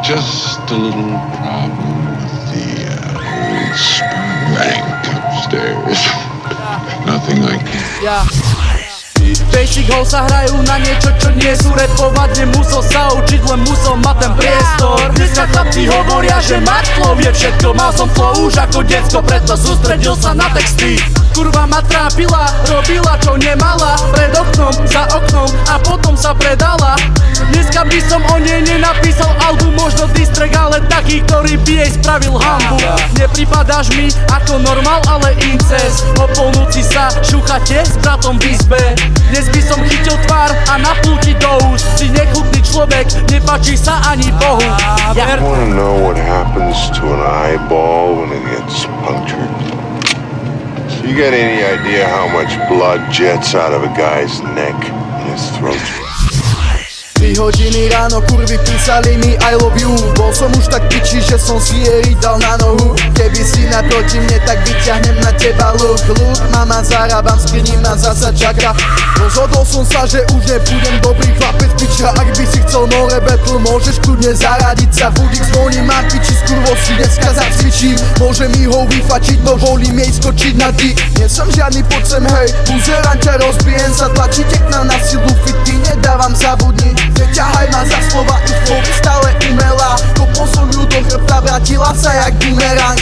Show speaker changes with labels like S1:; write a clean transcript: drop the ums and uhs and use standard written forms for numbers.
S1: Just a little problem with the old sperm bank upstairs. Nothing like that.
S2: Basic hole sa hrajú na niečo, čo nie sú repovať. Nemusel sa učiť, len musel mať ten priestor. Dneska chlapci hovoria, že mať flow je všetko. Mal som flow už ako decko, preto sústredil sa na texty. Kurva ma trápila, robila čo nemala. Pred oknom, za oknom a potom sa predala. Dneska by som o nej nenapísal album, možno distrek, ale taký, ktorý by jej spravil hanbu. Nepripadáš mi ako normál, ale incest. O polnoci sa šúchate s bratom v izbe. Dnes by som chytil tvár a napnul ti do úst. Si nechutný človek, nepáči sa ani Bohu.
S3: I wanna know what happens to an eyeball when it gets punctured. You got any idea how much blood jets out of a guy's neck and his throat?
S4: 3 hodiny ráno, kurvy písali mi I love you. Bol som už tak piči, že som si jej dal na nohu. Keby si naproti mne, tak vyťahnem na teba luk. Mama, zarábam, skriním ma zasa čaká. Rozhodol som sa, že už nebudem dobrý chlapec, piča. Ak by si chcel more battle, môžeš kľudne zaradiť sa. Budík zvoní, mám piči, s kurvou si dneska zacvičím. Môžem ich ho vyfačiť, no volím jej skočiť na dyk. Nie som žiadny podsem, hej, buzerám ťa rozbijem. Sa tlačí tekna na silu, fity nedávam zabudniť. Neťahaj ma za slova, ich flow stále umelá. Kopol som ju do chrbta, vrátila sa jak bumerang.